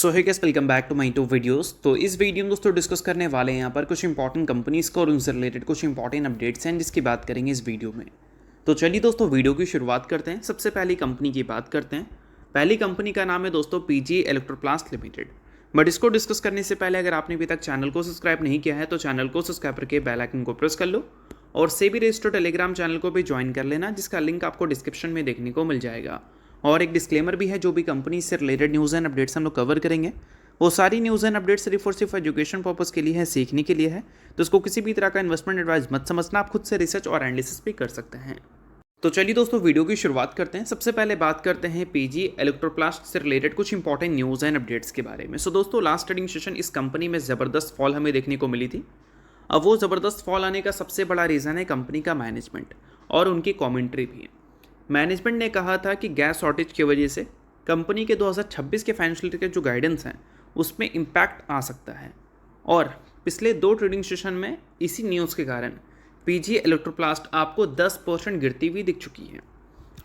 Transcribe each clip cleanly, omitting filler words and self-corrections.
सो है guys, welcome back to my to videos. तो इस वीडियो में दोस्तों डिस्कस करने वाले हैं यहाँ पर कुछ इंपॉर्टेंट कंपनीज को और उनसे रिलेटेड कुछ इंपॉर्टेंट अपडेट्स हैं जिसकी बात करेंगे इस वीडियो में। तो चलिए दोस्तों वीडियो की शुरुआत करते हैं। सबसे पहली कंपनी की बात करते हैं। पहली कंपनी का नाम है दोस्तों पीजी इलेक्ट्रोप्लास्ट लिमिटेड। बट इसको डिस्कस करने से पहले अगर आपने अभी तक चैनल को सब्सक्राइब नहीं किया है तो चैनल को सब्सक्राइब करके बेल आइकन को प्रेस कर लो और सेबी रजिस्टर्ड टेलीग्राम चैनल को भी ज्वाइन कर लेना, जिसका लिंक आपको डिस्क्रिप्शन में देखने को मिल जाएगा। और एक डिस्क्लेमर भी है, जो भी कंपनी से रिलेटेड न्यूज़ एंड अपडेट्स हम लोग कवर करेंगे वो सारी न्यूज़ एंड अपडेट्स सिर्फ एजुकेशन पर्पज़ के लिए है, सीखने के लिए है। तो इसको किसी भी तरह का इन्वेस्टमेंट एडवाइस मत समझना, आप खुद से रिसर्च और एनालिसिस भी कर सकते हैं। तो चलिए दोस्तों वीडियो की शुरुआत करते हैं। सबसे पहले बात करते हैं पीजी इलेक्ट्रोप्लास्ट से रिलेटेड कुछ इंपॉर्टेंट न्यूज़ एंड अपडेट्स के बारे में। सो दोस्तों लास्ट ट्रेडिंग सेशन इस कंपनी में ज़बरदस्त फॉल हमें देखने को मिली थी। अब वो ज़बरदस्त फॉल आने का सबसे बड़ा रीज़न है कंपनी का मैनेजमेंट और उनकी कमेंट्री भी है। मैनेजमेंट ने कहा था कि गैस शॉर्टेज की वजह से कंपनी के 2026 के फाइनेंशियल ईयर के जो गाइडेंस हैं उसमें इम्पैक्ट आ सकता है। और पिछले 2 ट्रेडिंग सेशन में इसी न्यूज़ के कारण पीजी इलेक्ट्रोप्लास्ट आपको 10% गिरती हुई दिख चुकी है।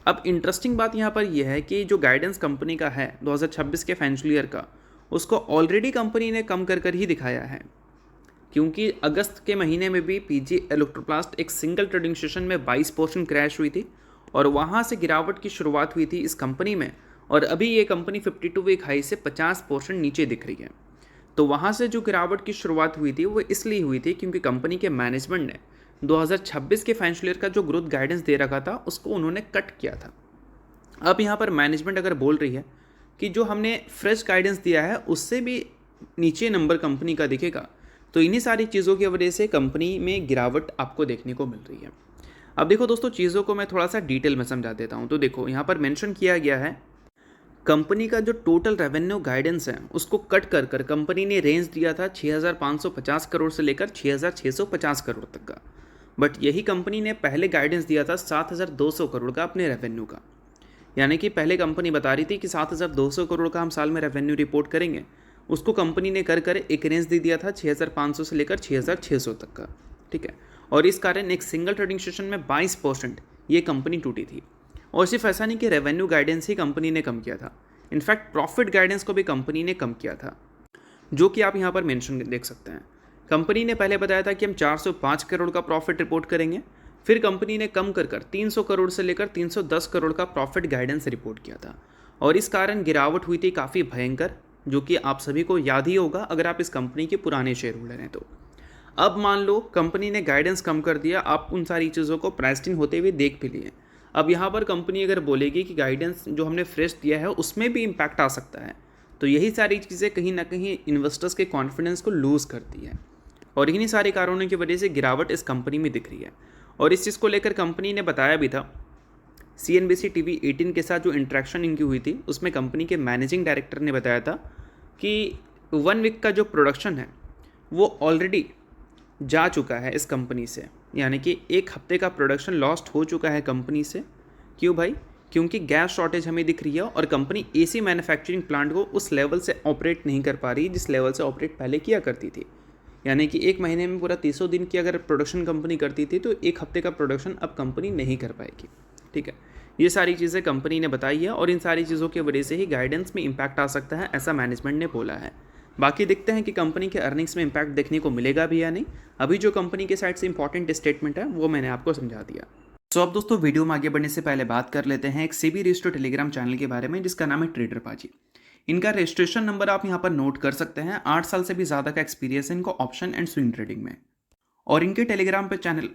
अब इंटरेस्टिंग बात यहाँ पर यह है कि जो गाइडेंस कंपनी का है 2026 के फाइनेंशियल ईयर का, उसको ऑलरेडी कंपनी ने कम कर ही दिखाया है, क्योंकि अगस्त के महीने में भी पीजी इलेक्ट्रोप्लास्ट एक सिंगल ट्रेडिंग सेशन में 22% क्रैश हुई थी और वहाँ से गिरावट की शुरुआत हुई थी इस कंपनी में। और अभी ये कंपनी 52 वीक हाई से 50% नीचे दिख रही है। तो वहाँ से जो गिरावट की शुरुआत हुई थी वो इसलिए हुई थी क्योंकि कंपनी के मैनेजमेंट ने 2026 के फाइनेंशियल ईयर का जो ग्रोथ गाइडेंस दे रखा था उसको उन्होंने कट किया था। अब यहाँ पर मैनेजमेंट अगर बोल रही है कि जो हमने फ्रेश गाइडेंस दिया है उससे भी नीचे नंबर कंपनी का दिखेगा, तो इन्हीं सारी चीज़ों की वजह से कंपनी में गिरावट आपको देखने को मिल रही है। अब देखो दोस्तों, चीज़ों को मैं थोड़ा सा डिटेल में समझा देता हूँ। तो देखो यहाँ पर मेंशन किया गया है कंपनी का जो टोटल रेवेन्यू गाइडेंस है उसको कट कर कंपनी ने रेंज दिया था 6,550 करोड़ से लेकर 6,650 करोड़ तक का। बट यही कंपनी ने पहले गाइडेंस दिया था 7,200 करोड़ का अपने रेवेन्यू का। यानी कि पहले कंपनी बता रही थी कि 7,200 करोड़ का हम साल में रेवेन्यू रिपोर्ट करेंगे, उसको कंपनी ने कर एक रेंज दे दिया था 6,500 से लेकर 6,600 तक का। ठीक है, और इस कारण एक सिंगल ट्रेडिंग सेशन में 22% ये कंपनी टूटी थी। और सिर्फ ऐसा नहीं कि रेवेन्यू गाइडेंस ही कंपनी ने कम किया था, इनफैक्ट प्रॉफिट गाइडेंस को भी कंपनी ने कम किया था, जो कि आप यहाँ पर मेंशन देख सकते हैं। कंपनी ने पहले बताया था कि हम 405 करोड़ का प्रॉफिट रिपोर्ट करेंगे, फिर कंपनी ने कम कर 300 करोड़ से लेकर 310 करोड़ का प्रॉफिट गाइडेंस रिपोर्ट किया था। और इस कारण गिरावट हुई थी काफ़ी भयंकर, जो कि आप सभी को याद ही होगा अगर आप इस कंपनी के पुराने शेयर होल्डर हैं तो। अब मान लो कंपनी ने गाइडेंस कम कर दिया, आप उन सारी चीज़ों को प्राइस्ड इन होते हुए देख भी लिए। अब यहाँ पर कंपनी अगर बोलेगी कि गाइडेंस जो हमने फ्रेश दिया है उसमें भी इम्पैक्ट आ सकता है, तो यही सारी चीज़ें कहीं ना कहीं इन्वेस्टर्स के कॉन्फिडेंस को लूज़ करती है और इन्हीं सारे कारणों की वजह से गिरावट इस कंपनी में दिख रही है। और इस चीज़ को लेकर कंपनी ने बताया भी था, CNBC TV 18 के साथ जो इंटरेक्शन इनकी हुई थी उसमें कंपनी के मैनेजिंग डायरेक्टर ने बताया था कि 1 वीक का जो प्रोडक्शन है वो ऑलरेडी जा चुका है इस कंपनी से, यानी कि 1 हफ्ते का प्रोडक्शन लॉस्ट हो चुका है कंपनी से। क्यों भाई? क्योंकि गैस शॉर्टेज हमें दिख रही है और कंपनी AC मैन्युफैक्चरिंग प्लांट को उस लेवल से ऑपरेट नहीं कर पा रही जिस लेवल से ऑपरेट पहले किया करती थी। यानी कि 1 महीने में पूरा 300 दिन की अगर प्रोडक्शन कंपनी करती थी तो 1 हफ्ते का प्रोडक्शन अब कंपनी नहीं कर पाएगी। ठीक है, ये सारी चीज़ें कंपनी ने बताई है और इन सारी चीज़ों की वजह से ही गाइडेंस में इम्पैक्ट आ सकता है, ऐसा मैनेजमेंट ने बोला है। बाकी देखते हैं कि कंपनी के अर्निंग्स में इम्पैक्ट देखने को मिलेगा भी या नहीं। अभी जो कंपनी के साइड से इंपॉर्टेंट स्टेटमेंट है वो मैंने आपको समझा दिया। तो अब दोस्तों वीडियो में आगे बढ़ने से पहले बात कर लेते हैं एक सेबी रजिस्टर्ड टेलीग्राम चैनल के बारे में जिसका नाम है ट्रेडर पाजी। इनका रजिस्ट्रेशन नंबर आप यहाँ पर नोट कर सकते हैं। 8 साल से भी ज़्यादा का एक्सपीरियंस है इनको ऑप्शन एंड स्विंग ट्रेडिंग में। और इनके टेलीग्राम पे चैनल,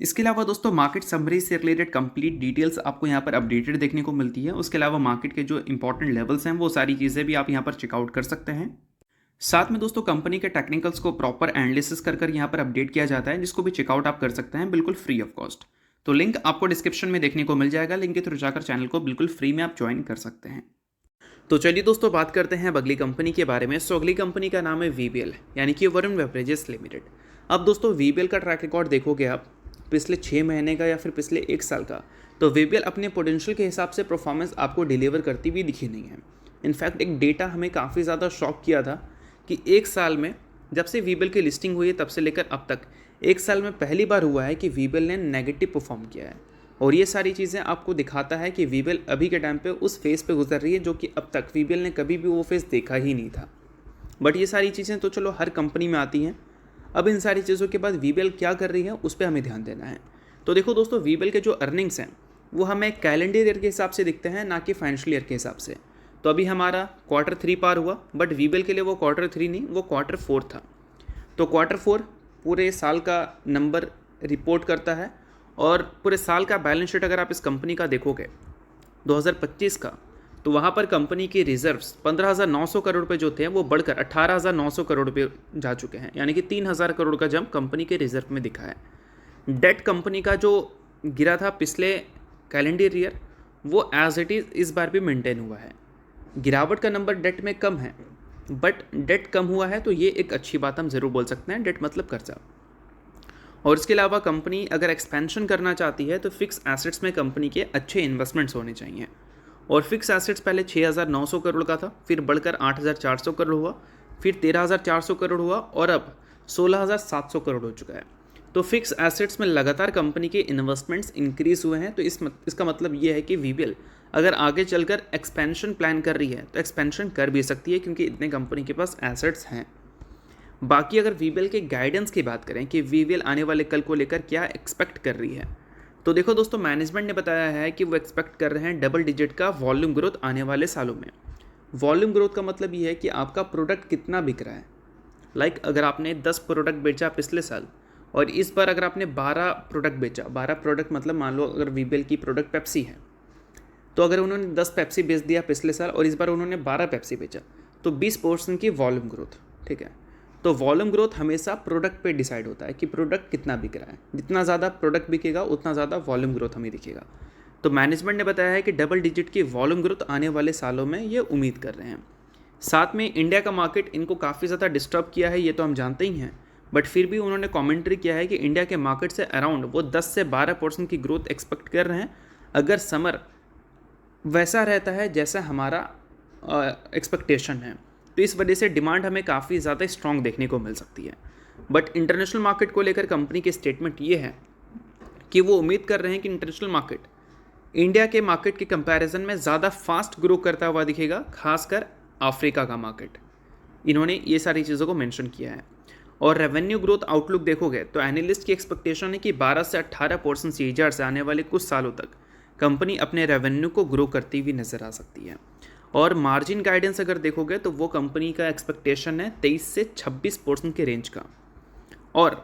इसके अलावा दोस्तों मार्केट समरी से रिलेटेड कंप्लीट डिटेल्स आपको यहाँ पर अपडेटेड देखने को मिलती है। उसके अलावा मार्केट के जो इंपॉर्टेंट लेवल्स हैं वो सारी चीज़ें भी आप यहाँ पर चेकआउट कर सकते हैं। साथ में दोस्तों कंपनी के टेक्निकल्स को प्रॉपर एनालिसिस कर यहाँ पर अपडेट किया जाता है, जिसको भी चेकआउट आप कर सकते हैं बिल्कुल फ्री ऑफ कॉस्ट। तो लिंक आपको डिस्क्रिप्शन में देखने को मिल जाएगा, लिंक के थ्रू जाकर चैनल को बिल्कुल फ्री में आप ज्वाइन कर सकते हैं। तो चलिए दोस्तों बात करते हैं अब अगली कंपनी के बारे में। सो अगली कंपनी का नाम है VBL, यानी कि वरुण बेवरेजेस लिमिटेड। अब दोस्तों VBL का ट्रैक रिकॉर्ड देखोगे आप पिछले 6 महीने का या फिर पिछले 1 साल का, तो VBL अपने पोटेंशियल के हिसाब से परफॉर्मेंस आपको डिलीवर करती हुई दिखी नहीं है। इनफैक्ट एक डेटा हमें काफ़ी ज़्यादा शॉक किया था कि 1 साल में जब से VBL की लिस्टिंग हुई है तब से लेकर अब तक 1 साल में पहली बार हुआ है कि VBL ने नेगेटिव परफॉर्म किया है। और ये सारी चीज़ें आपको दिखाता है कि वीवेल अभी के टाइम पे उस फेज़ पे गुजर रही है जो कि अब तक वीवेल ने कभी भी वो फेज़ देखा ही नहीं था। बट ये सारी चीज़ें तो चलो हर कंपनी में आती हैं। अब इन सारी चीज़ों के बाद वीवेल क्या कर रही है उस पर हमें ध्यान देना है। तो देखो दोस्तों, वीवेल के जो अर्निंग्स हैं वो हमें कैलेंडर ईयर के हिसाब से दिखते हैं, ना कि फाइनेंशियल ईयर के हिसाब से। तो अभी हमारा Q3 पार हुआ, बट वीवेल के लिए वो Q3 नहीं, वो Q4 था। तो Q4 पूरे साल का नंबर रिपोर्ट करता है, और पूरे साल का बैलेंस शीट अगर आप इस कंपनी का देखोगे 2025 का, तो वहाँ पर कंपनी की रिजर्व्स 15,900 करोड़ रुपये जो थे वो बढ़कर 18,900 करोड़ रुपये जा चुके हैं, यानी कि 3,000 करोड़ का जंप कंपनी के रिजर्व में दिखा है। डेट कंपनी का जो गिरा था पिछले कैलेंडर ईयर, वो एज इट इज़ इस बार भी मेंटेन हुआ है। गिरावट का नंबर डेट में कम है, बट डेट कम हुआ है तो ये एक अच्छी बात हम ज़रूर बोल सकते हैं। डेट मतलब कर्जा। और इसके अलावा कंपनी अगर एक्सपेंशन करना चाहती है तो फिक्स एसेट्स में कंपनी के अच्छे इन्वेस्टमेंट्स होने चाहिए। और फिक्स एसेट्स पहले 6,900 करोड़ का था, फिर बढ़कर 8,400 करोड़ हुआ, फिर 13,400 करोड़ हुआ, और अब 16,700 करोड़ हो चुका है। तो फिक्स एसेट्स में लगातार कंपनी के इन्वेस्टमेंट्स इंक्रीज हुए हैं। तो इसका मतलब ये है कि वीवेल अगर आगे चलकर एक्सपेंशन प्लान कर रही है तो एक्सपेंशन कर भी सकती है, क्योंकि इतने कंपनी के पास एसेट्स हैं। बाकी अगर वीवेल के गाइडेंस की बात करें कि वीवेल आने वाले कल को लेकर क्या एक्सपेक्ट कर रही है, तो देखो दोस्तों, मैनेजमेंट ने बताया है कि वो एक्सपेक्ट कर रहे हैं डबल डिजिट का वॉल्यूम ग्रोथ आने वाले सालों में। वॉल्यूम ग्रोथ का मतलब ये है कि आपका प्रोडक्ट कितना बिक रहा है। लाइक अगर आपने 10 प्रोडक्ट बेचा पिछले साल, और इस बार अगर आपने 12 प्रोडक्ट बेचा, 12 प्रोडक्ट मतलब मान लो अगर वीवेल की प्रोडक्ट पेप्सी है, तो अगर उन्होंने 10 पेप्सी बेच दिया पिछले साल और इस बार उन्होंने 12 पेप्सी बेचा, तो 20% की वॉल्यूम ग्रोथ। ठीक है, तो वॉल्यूम ग्रोथ हमेशा प्रोडक्ट पे डिसाइड होता है कि प्रोडक्ट कितना बिक रहा है। जितना ज़्यादा प्रोडक्ट बिकेगा उतना ज़्यादा वॉल्यूम ग्रोथ हमें दिखेगा। तो मैनेजमेंट ने बताया है कि डबल डिजिट की वॉल्यूम ग्रोथ आने वाले सालों में ये उम्मीद कर रहे हैं। साथ में इंडिया का मार्केट इनको काफ़ी ज़्यादा डिस्टर्ब किया है, ये तो हम जानते ही हैं, बट फिर भी उन्होंने कमेंट्री किया है कि इंडिया के मार्केट से अराउंड वो 10 से 12% की ग्रोथ एक्सपेक्ट कर रहे हैं, अगर समर वैसा रहता है जैसा हमारा एक्सपेक्टेशन है। तो इस वजह से डिमांड हमें काफ़ी ज़्यादा स्ट्रॉन्ग देखने को मिल सकती है। बट इंटरनेशनल मार्केट को लेकर कंपनी की स्टेटमेंट ये है कि वो उम्मीद कर रहे हैं कि इंटरनेशनल मार्केट इंडिया के मार्केट के कंपैरिजन में ज़्यादा फास्ट ग्रो करता हुआ दिखेगा, खासकर अफ्रीका का मार्केट। इन्होंने ये सारी चीज़ों को मेंशन किया है। और रेवेन्यू ग्रोथ आउटलुक देखोगे तो एनालिस्ट की एक्सपेक्टेशन है कि 12 से 18% CAGR से आने वाले कुछ सालों तक कंपनी अपने रेवेन्यू को ग्रो करती हुई नज़र आ सकती है। और मार्जिन गाइडेंस अगर देखोगे तो वो कंपनी का एक्सपेक्टेशन है 23 से 26% के रेंज का। और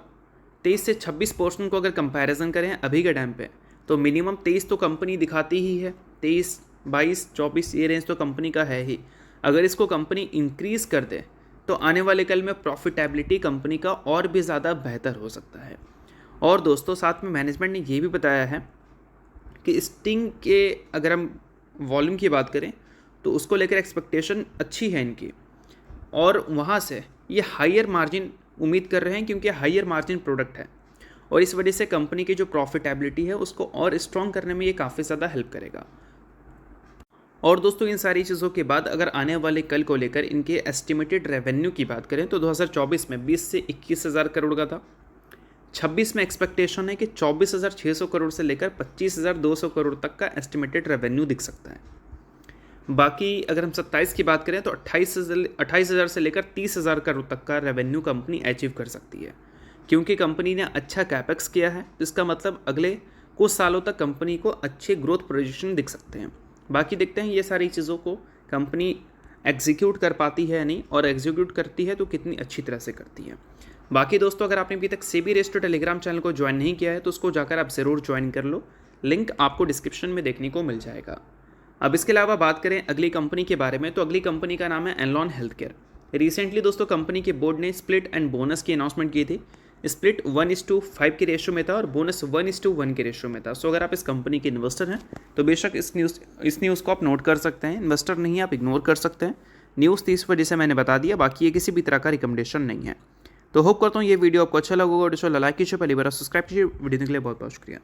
23 से 26% को अगर कंपैरिजन करें अभी के टाइम पे, तो मिनिमम 23 तो कंपनी दिखाती ही है, 23, 22, 24 ये रेंज तो कंपनी का है ही। अगर इसको कंपनी इंक्रीज़ कर दे तो आने वाले कल में प्रॉफिटेबिलिटी कंपनी का और भी ज़्यादा बेहतर हो सकता है। और दोस्तों, साथ में मैनेजमेंट ने ये भी बताया है कि स्टिंग के अगर हम वॉल्यूम की बात करें तो उसको लेकर एक्सपेक्टेशन अच्छी है इनकी, और वहाँ से ये हायर मार्जिन उम्मीद कर रहे हैं, क्योंकि हायर मार्जिन प्रोडक्ट है, और इस वजह से कंपनी की जो प्रॉफिटेबिलिटी है उसको और स्ट्रॉन्ग करने में ये काफ़ी ज़्यादा हेल्प करेगा। और दोस्तों, इन सारी चीज़ों के बाद अगर आने वाले कल को लेकर इनके एस्टिमेटेड रेवेन्यू की बात करें तो 2024 में 20 से 21,000 करोड़ का था। 26 में एक्सपेक्टेशन है कि 24,600 करोड़ से लेकर 25,200 करोड़ तक का एस्टिमेटेड रेवेन्यू दिख सकता है। बाकी अगर हम 27 की बात करें तो 28,000 से लेकर 30,000 करोड़ तक का रेवेन्यू कंपनी अचीव कर सकती है, क्योंकि कंपनी ने अच्छा कैपेक्स किया है। इसका मतलब अगले कुछ सालों तक कंपनी को अच्छे ग्रोथ प्रोजेक्शन दिख सकते हैं। बाकी देखते हैं ये सारी चीज़ों को कंपनी एग्जीक्यूट कर पाती है या नहीं, और एग्जीक्यूट करती है तो कितनी अच्छी तरह से करती है। बाकी दोस्तों, अगर आपने अभी तक सेबी रेस्टो टेलीग्राम चैनल को ज्वाइन नहीं किया है तो उसको जाकर आप ज़रूर ज्वाइन कर लो, लिंक आपको डिस्क्रिप्शन में देखने को मिल जाएगा। अब इसके अलावा बात करें अगली कंपनी के बारे में, तो अगली कंपनी का नाम है एनलॉन हेल्थ केयर। रिसेंटली दोस्तों कंपनी के बोर्ड ने स्प्लिट एंड बोनस की अनाउंसमेंट की थी। स्प्लिट 1:5 के रेशियो में था और बोनस 1:1 के रेशियो में था। सो अगर आप इस कंपनी के इन्वेस्टर हैं तो बेशक इस न्यूज़ को आप नोट कर सकते हैं। इन्वेस्टर नहीं आप इग्नोर कर सकते हैं। न्यूज़ 30 वजह से मैंने बता दिया, बाकी ये किसी भी तरह का रिकमेंडेशन नहीं है। तो होप करता हूँ ये वीडियो आपको अच्छा लगा होगा। लाइक कीजिए, पहली बार सब्सक्राइब कीजिए। वीडियो के लिए बहुत बहुत शुक्रिया।